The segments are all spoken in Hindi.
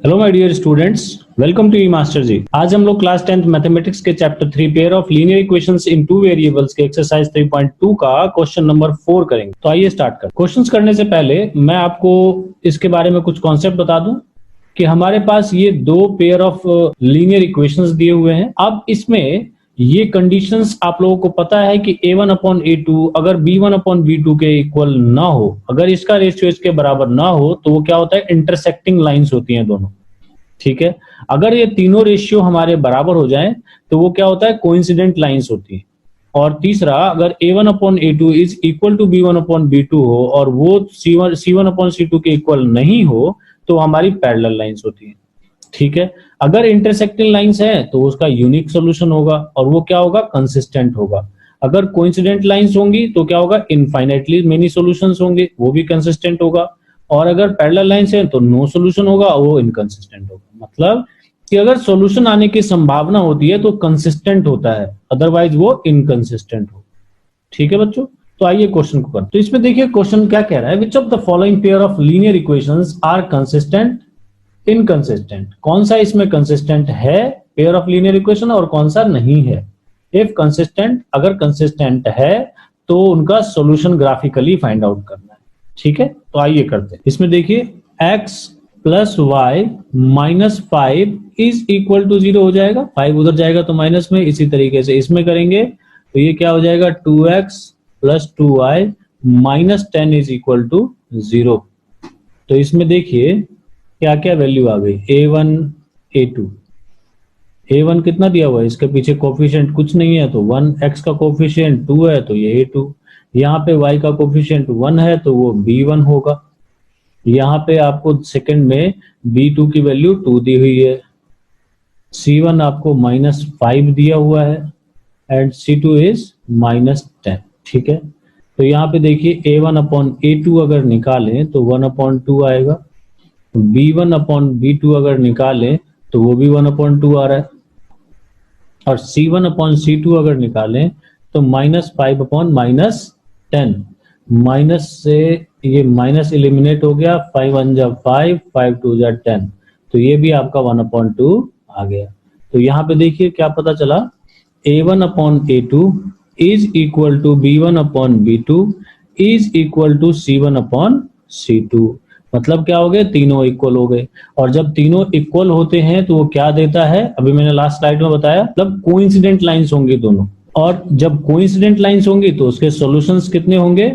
Hello my dear students, welcome to E master ji. आज हम लोग क्लास 10th मैथमेटिक्स के chapter 3 pair of linear equations in two variables के एक्सरसाइज 3.2 का क्वेश्चन नंबर 4 करेंगे। तो आइए स्टार्ट करें। क्वेश्चंस करने से पहले मैं आपको इसके बारे में कुछ कॉन्सेप्ट बता दूं कि हमारे पास ये दो पेयर ऑफ लीनियर इक्वेशंस दिए हुए हैं। अब इसमें ये कंडीशंस आप लोगों को पता है कि a1 अपॉन a2 अगर b1 अपॉन b2 के इक्वल ना हो, अगर इसका रेशियो इसके बराबर ना हो तो वो क्या होता है, इंटरसेक्टिंग लाइंस होती हैं दोनों। ठीक है, अगर ये तीनों रेशियो हमारे बराबर हो जाएं तो वो क्या होता है, कोइंसिडेंट लाइंस होती है। और तीसरा, अगर a1 upon a2 is equal to b1 upon b2 हो और वो c1 अपॉन c2 के इक्वल नहीं हो तो हमारी पैरेलल लाइंस होती है। ठीक है, अगर इंटरसेक्टिंग लाइंस है तो उसका यूनिक सोल्यूशन होगा और वो क्या होगा, कंसिस्टेंट होगा। अगर कोइंसिडेंट लाइंस होंगी तो क्या होगा, इनफाइनाइटली मेनी सॉल्यूशंस होंगे, वो भी कंसिस्टेंट होगा। और अगर पैरेलल लाइंस है तो नो सॉल्यूशन होगा, वो इनकंसिस्टेंट होगा। मतलब कि अगर सॉल्यूशन आने की संभावना होती है तो कंसिस्टेंट होता है, अदरवाइज वो इनकंसिस्टेंट हो। ठीक है बच्चों, तो आइए क्वेश्चन को करते हैं। तो इसमें देखिए क्वेश्चन क्या कह रहा है, which of the following pair of linear equations are consistent inconsistent. कौन सा इसमें कंसिस्टेंट है पेयर ऑफ लीनियर इक्वेशन और कौन सा नहीं है। इफ कंसिस्टेंट, अगर कंसिस्टेंट है तो उनका सॉल्यूशन ग्राफिकली फाइंड आउट करना है। ठीक है, तो आइए करते हैं। इसमें देखिए x plus y minus 5 is equal to 0 हो जाएगा, 5 उधर जाएगा तो माइनस में। इसी तरीके से इसमें करेंगे तो ये क्या हो जाएगा, 2x plus 2y minus 10 is equal to 0। तो इसमें देखिए क्या क्या वैल्यू आ गई, a1 a2। a1 कितना दिया हुआ है, इसके पीछे कोफिशिएंट कुछ नहीं है तो 1, x का कोफिशिएंट 2 है तो ये a2, यहाँ पे y का कोफिशिएंट 1 है तो वो b1 होगा। यहाँ पे आपको सेकंड में b2 की वैल्यू 2 दी हुई है, c1 आपको माइनस 5 दिया हुआ है एंड c2 इज माइनस 10। ठीक है, तो यहाँ पे देखिए a1 अपॉन a2 अगर निकालें तो 1 अपॉन 2 आएगा, b1 अपॉन b2 अगर निकालें तो वो भी 1 अपॉन 2 आ रहा है, और c1 अपॉन c2 अगर निकालें तो माइनस 5 अपॉन माइनस 10। माइनस से ये माइनस एलिमिनेट हो गया, 5 1 जा 5, 5 2 जा 10, तो ये भी आपका 1 अपॉन 2 आ गया। तो यहाँ पे देखिए क्या पता चला, a1 upon a2 is equal to b1 upon b2 is equal to c1 upon c2। मतलब क्या हो गए, तीनों इक्वल हो गए। और जब तीनों इक्वल होते हैं तो वो क्या देता है, अभी मैंने लास्ट स्लाइड में बताया, मतलब कोइंसिडेंट लाइंस होंगी दोनों। और जब कोइंसिडेंट लाइंस होंगी तो उसके सॉल्यूशंस कितने होंगे,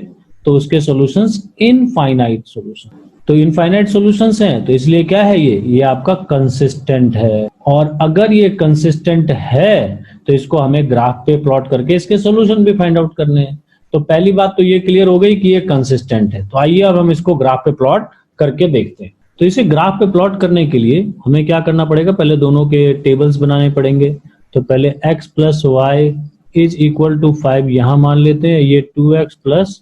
तो उसके सॉल्यूशंस इनफाइनाइट सॉल्यूशन। तो इनफाइनाइट सॉल्यूशंस हैं तो इसलिए क्या है, ये आपका कंसिस्टेंट है। और अगर ये कंसिस्टेंट है तो इसको हमें ग्राफ पे प्लॉट करके इसके सॉल्यूशन भी फाइंड आउट करने हैं। तो पहली बात तो ये क्लियर हो गई कि ये कंसिस्टेंट है। तो आइए अब हम इसको ग्राफ पे प्लॉट करके देखते हैं। तो इसे ग्राफ पे प्लॉट करने के लिए हमें क्या करना पड़ेगा, पहले दोनों के टेबल्स बनाने पड़ेंगे। तो पहले x plus y is equal to 5 यहां मान लेते हैं, ये 2x plus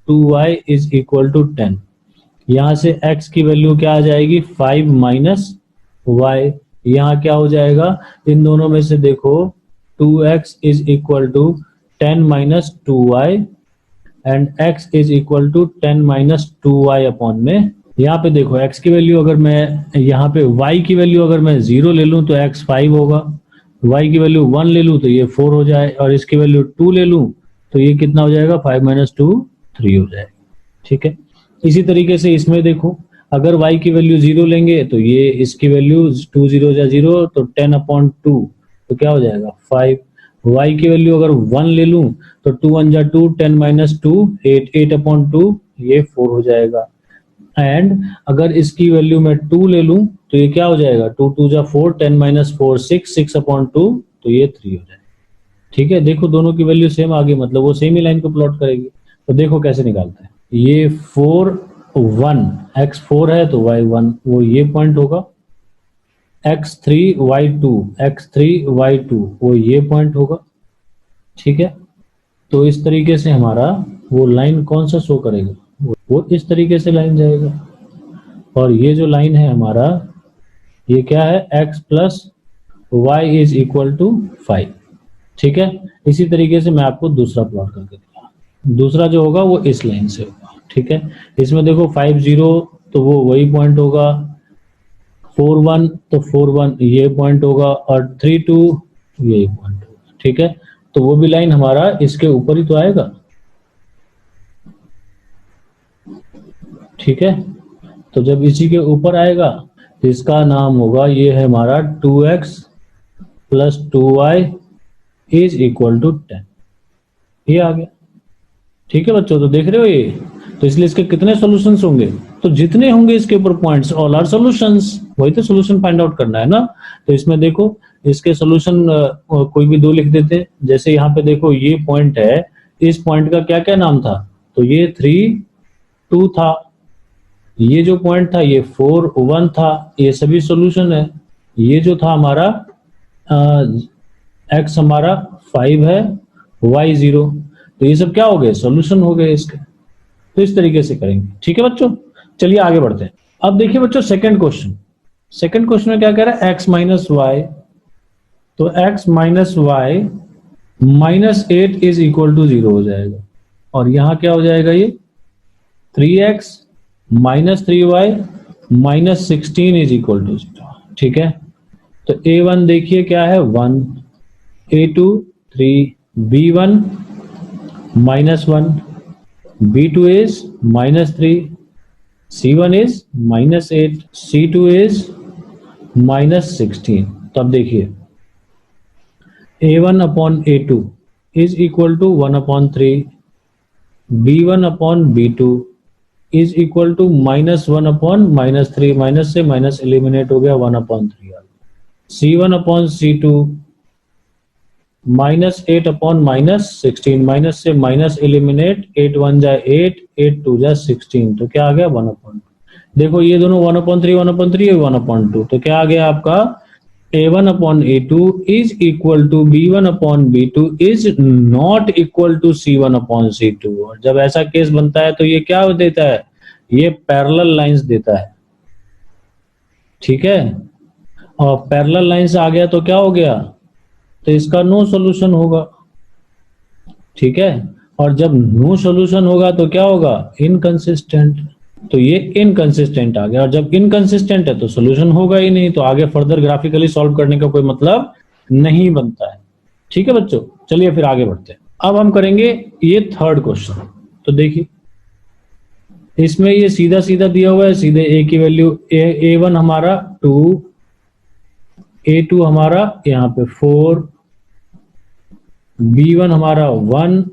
2y is equal to 10। यहां से x की वैल्यू क्या आ जाएगी, 5 माइनस y। यहाँ क्या हो जाएगा, इन दोनों में से देखो 2x is equal to 10 minus 2y and x is equal to 10 minus 2y upon में। यहाँ पे देखो x की वैल्यू अगर मैं यहाँ पे y की वैल्यू अगर मैं 0 ले लूं तो x 5 होगा, y की वैल्यू 1 ले लूं तो ये 4 हो जाए, और इसकी वैल्यू 2 ले लूं तो ये कितना हो जाएगा, 5 माइनस 2 3 हो जाएगा। ठीक है, इसी तरीके से इसमें देखो, अगर y की वैल्यू 0 लेंगे तो ये इसकी वैल्यू 2 0 जा 0 तो 10 अपॉन 2 तो क्या हो जाएगा 5। y की वैल्यू अगर 1 ले लूं तो 2 1 जा 2, 10 माइनस 2 8, 8 अपॉन 2 ये 4 हो जाएगा। एंड अगर इसकी वैल्यू मैं 2 ले लूं तो ये क्या हो जाएगा, 2 2 जा 4, 10 माइनस 4 6, 6 अपॉन 2 तो ये 3 हो जाएगा। ठीक है, देखो दोनों की वैल्यू सेम आ गई, मतलब वो सेम ही लाइन को प्लॉट करेगी। तो देखो कैसे निकालते हैं, ये 4 1, x 4 है तो y 1, वो ये पॉइंट होगा। x 3 y 2, x 3 y 2 वो ये पॉइंट होगा। ठीक है, तो इस तरीके से हमारा वो लाइन कौन सा शो करेगा, वो इस तरीके से लाइन जाएगा। और ये जो लाइन है हमारा, ये क्या है, x plus y is equal to 5। ठीक है, इसी तरीके से मैं आपको दूसरा प्लॉट करके दिखा, दूसरा जो होगा वो इस लाइन से होगा। ठीक है, इसमें देखो 5 0 तो वो वही पॉइंट होगा, 4 1 तो 4 1 ये पॉइंट होगा और 3 2 ये पॉइंट होगा। ठीक है, तो वो भी लाइन हमारा इसके ऊपर ही तो आएगा। ठीक है, तो जब इसी के ऊपर आएगा तो इसका नाम होगा, ये है हमारा 2x plus 2y is equal to 10। ये आ गया। ठीक है बच्चों, तो देख रहे हो ये, तो इसलिए इसके कितने सॉल्यूशंस होंगे, तो जितने होंगे इसके ऊपर पॉइंट्स ऑल आर सॉल्यूशंस, वही तो सॉल्यूशन फाइंड आउट करना है ना। तो इसमें देखो इसके सॉल्यूशन कोई भी दो लिख देते, जैसे यहाँ पे देखो ये पॉइंट है, इस पॉइंट का क्या क्या नाम था, तो ये 3 2 था, ये जो पॉइंट था ये 4 1 था, ये सभी सॉल्यूशन है। ये जो था हमारा x हमारा 5 है, y 0, तो ये सब क्या हो गए, सॉल्यूशन हो गए इसके। तो इस तरीके से करेंगे। ठीक है बच्चों, चलिए आगे बढ़ते हैं। अब देखिए बच्चों सेकंड क्वेश्चन, सेकंड क्वेश्चन में क्या कह रहा है, x माइनस वाई, तो x minus y minus 8 is equal to 0 हो जाएगा, और यहां क्या हो जाएगा, ये 3x minus 3y minus 16 is equal to 0। ठीक है, तो a1 देखिए क्या है 1, a2 3, b1 minus 1, b2 is minus 3, c1 is minus 8, c2 is minus 16। तो अब देखिए a1 upon a2 is equal to 1 upon 3, b1 upon b2 is equal to minus 1 upon minus 3, minus से माइनस एलिमिनेट हो गया 1 upon 3, c1 upon c2 minus 8 upon minus 16, minus से माइनस एलिमिनेट, 8 1 जा 8, 8 2 जा 16, तो क्या आ गया 1 अपॉन 2। देखो ये दोनों 1 अपॉन 3 1 अपॉन 3 1 अपॉन 2, तो क्या आ गया आपका a1 upon a2 is equal to b1 upon b2 is not equal to c1 upon c2। और जब ऐसा केस बनता है तो ये क्या देता है, ये पैरेलल लाइंस देता है। ठीक है, और पैरेलल लाइंस आ गया तो क्या हो गया, तो इसका नो सॉल्यूशन होगा। ठीक है, और जब नो सॉल्यूशन होगा तो क्या होगा, इनकंसिस्टेंट, तो ये इनकंसिस्टेंट आ गया, और जब इनकंसिस्टेंट है तो सॉल्यूशन होगा ही नहीं, तो आगे फर्दर ग्राफिकली सॉल्व करने का कोई मतलब नहीं बनता है। ठीक है बच्चों, चलिए फिर आगे बढ़ते हैं। अब हम करेंगे ये थर्ड क्वेश्चन। तो देखिए इसमें ये सीधा सीधा दिया हुआ है, सीधे a की वैल्यू a1 हमारा 2, a2 हमारा यहाँ पे 4, b1 हमारा 1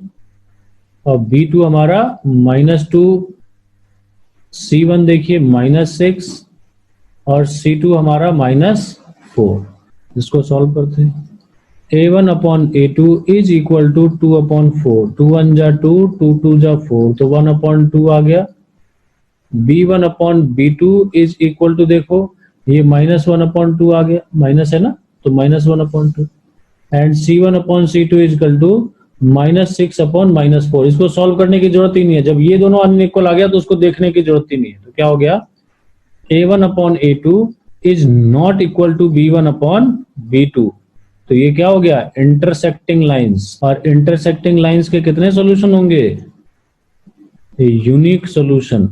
और b2 हमारा माइनस 2, c1 देखिए माइनस 6 और c2 हमारा माइनस 4। इसको सॉल्व करते हैं। a1 upon a2 is equal to 2 upon 4, 2 1 जा 2, 2 2 जा 4, तो 1 अपॉन 2 आ गया। b1 upon b2 is equal to, देखो ये माइनस 1 अपॉन 2 आ गया, माइनस है ना, तो minus 1 upon 2, and c1 upon c2 is equal to minus 6 upon minus 4। इसको सॉल्व करने की जरूरत ही नहीं है, जब ये दोनों अनइक्वल आ गया तो उसको देखने की जरूरत ही नहीं है। तो क्या हो गया, a1 upon a2 is not equal to b1 upon b2, तो ये क्या हो गया, इंटरसेक्टिंग लाइंस, और इंटरसेक्टिंग लाइंस के कितने सॉल्यूशन होंगे, यूनिक सॉल्यूशन,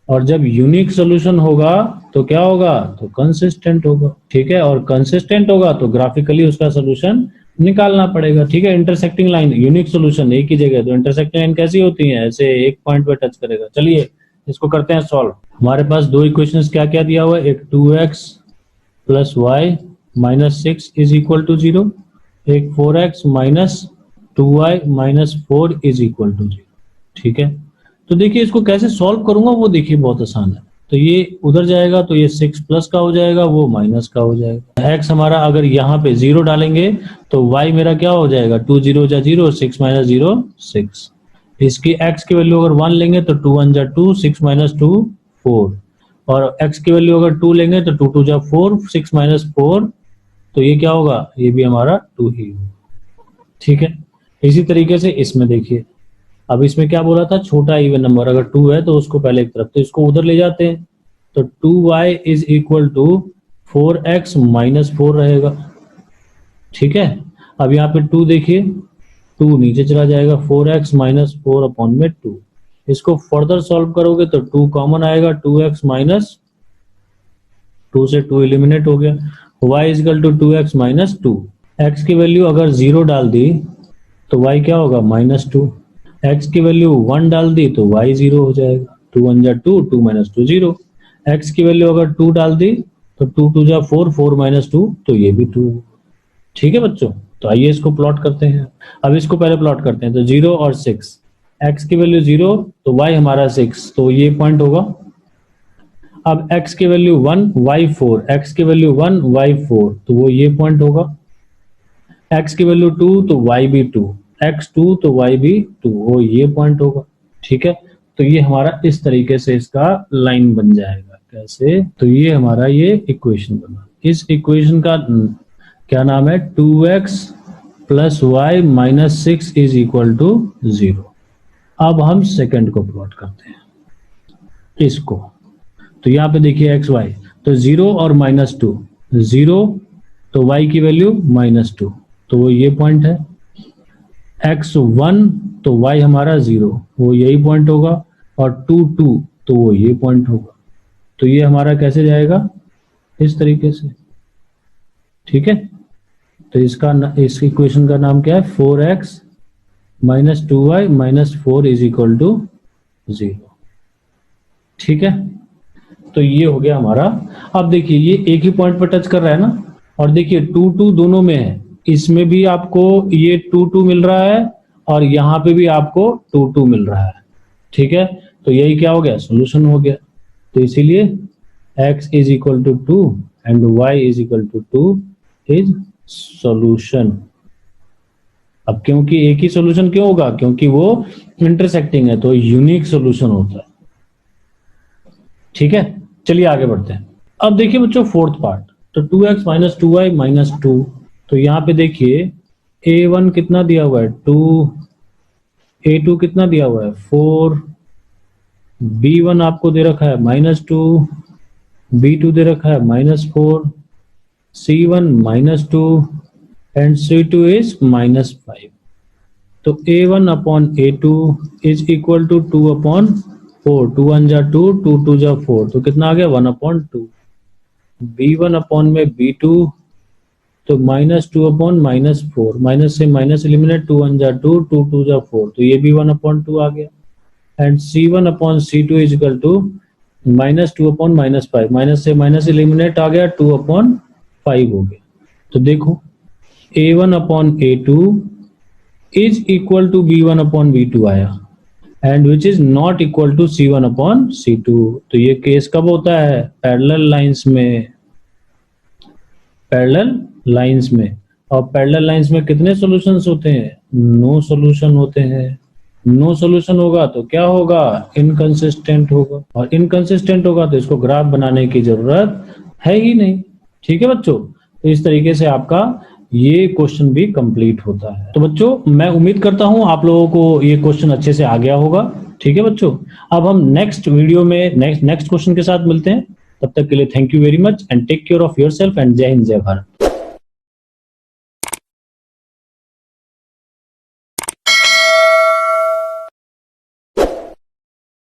और जब यूनिक सॉल्यूशन होगा तो क्या होगा, तो कंसिस्टेंट होगा। ठीक है, और कंसिस्टेंट होगा तो ग्राफिकली उसका सॉल्यूशन निकालना पड़ेगा। ठीक है, इंटरसेक्टिंग लाइन यूनिक सॉल्यूशन एक ही जगह, तो इंटरसेक्टिंग लाइन कैसी होती है, ऐसे एक पॉइंट पे टच करेगा। चलिए इसको करते हैं सॉल्व। हमारे पास दो इक्वेशंस क्या क्या दिया हुआ है, एक 2x plus y minus 6 is equal to 0, एक 4x minus 2y minus 4 is equal to 0। ठीक है, तो देखिए इसको कैसे सॉल्व करूंगा वो देखिए बहुत आसान है। तो ये उधर जाएगा तो ये 6 प्लस का हो जाएगा, वो माइनस का हो जाएगा। x हमारा अगर यहाँ पे 0 डालेंगे तो y मेरा क्या हो जाएगा, 2 0 जा 0, 6 माइनस 0 6। इसकी x की वैल्यू अगर 1 लेंगे तो 2 1 जा 2, 6 माइनस 2 4, और x की वैल्यू अगर 2 लेंगे तो 2 2 जा 4, 6 माइनस 4, तो ये क्या होगा, ये भी हमारा 2 ही होगा। ठीक है, इसी तरीके से इसमें देखिए, अब इसमें क्या बोला था, छोटा इवन नंबर अगर 2 है तो उसको पहले एक तरफ, तो इसको उधर ले जाते हैं, तो 2y is equal to 4x minus 4 रहेगा। ठीक है, अब यहाँ पे 2 देखिए, 2 नीचे चला जाएगा, 4x माइनस 4 अपॉन में 2। इसको फर्दर सॉल्व करोगे तो 2 कॉमन आएगा, 2x माइनस 2 से 2 एलिमिनेट हो गया, y is equal to 2x minus 2। x की वैल्यू अगर 0 डाल दी तो y क्या होगा -2, x की वैल्यू 1 डाल दी तो y 0 हो जाएगा, 2 1 जा 2, 2 माइनस 2 0। x की वैल्यू अगर 2 डाल दी तो 2 2 जा 4, 4 माइनस 2 तो ये भी 2। ठीक है बच्चों, तो आइए इसको प्लॉट करते हैं। अब इसको पहले प्लॉट करते हैं, तो 0 और 6, x की वैल्यू 0 तो y हमारा 6, तो ये पॉइंट होगा। अब x की वैल्यू 1 y 4, x की वैल्यू 1 y 4 तो वो ये पॉइंट होगा। x की वैल्यू 2 तो y भी 2, x 2 तो y भी 2, वो ये पॉइंट होगा। ठीक है, तो ये हमारा इस तरीके से इसका लाइन बन जाएगा। कैसे? तो ये हमारा ये इक्वेशन बना। इस इक्वेशन का क्या नाम है? 2x plus y minus 6 is equal to 0। अब हम सेकंड को प्लॉट करते हैं इसको। तो यहाँ पे देखिए x y, तो 0 और -2, 0 तो y की वैल्यू -2 तो वो ये पॉइंट है। x1 तो y हमारा 0, वो यही पॉइंट होगा, और 2 2 तो वो ये पॉइंट होगा। तो ये हमारा कैसे जाएगा? इस तरीके से। ठीक है, तो इस इक्वेशन का नाम क्या है? 4x minus 2y minus 4 is equal to 0। ठीक है, तो ये हो गया हमारा। अब देखिए ये एक ही पॉइंट पर टच कर रहा है ना, और देखिए 2 2 दोनों में है, इसमें भी आपको ये 2 2 मिल रहा है और यहाँ पे भी आपको 2 2 मिल रहा है। ठीक है, तो यही क्या हो गया? सोल्यूशन हो गया। तो इसीलिए x is equal to 2 and y is equal to 2 is solution. अब क्योंकि एक ही सॉल्यूशन क्यों होगा? क्योंकि वो इंटरसेक्टिंग है, तो यूनिक सॉल्यूशन होता है। ठीक है, चलिए आगे बढ़ते हैं। अब देखिए बच्चों फोर्थ पार्ट, तो 2x माइनस 2y माइनस 2। तो यहाँ पे देखिए a1 कितना दिया हुआ है? 2, a2 कितना दिया हुआ है? 4, b1 आपको दे रखा है -2, b2 दे रखा है -4, c1 -2 एंड c2 इज -5। तो a1 upon a2 is equal to 2 upon 4, 2 1 जा 2, 2 2 जा 4, तो कितना आ गया? 1 अपॉन 2। b1 अपॉन में b2 तो -2 अपॉन -4, माइनस से माइनस एलिमिनेट, 2 1 जा 2, 2 2 जा 4, तो ये भी 1 अपॉन 2 आ गया। And c1 upon c2 is equal to -2 upon -5, minus से माइनस एलिमिनेट आ गया, 2 अपॉन 5 हो गया। तो देखो a1 upon a2 is equal to b1 upon b2 आया, and which is not equal to c1 upon c2। तो ये केस कब होता है? पैरेलल लाइंस में। पैरेलल लाइंस में, और पैरेलल लाइंस में कितने सॉल्यूशंस होते हैं? नो सॉल्यूशन होते हैं। नो सॉल्यूशन होगा तो क्या होगा? इनकंसिस्टेंट होगा, और इनकंसिस्टेंट होगा तो इसको ग्राफ बनाने की जरूरत है ही नहीं। ठीक है बच्चों, तो इस तरीके से आपका ये क्वेश्चन भी कंप्लीट होता है। तो बच्चों मैं उम्मीद करता हूं आप लोगों को ये क्वेश्चन अच्छे से आ गया होगा। ठीक है बच्चों, अब हम नेक्स्ट वीडियो में नेक्स्ट क्वेश्चन के साथ मिलते हैं। तब तक के लिए thank you very much and take care of yourself and जय हिंद जय भारत।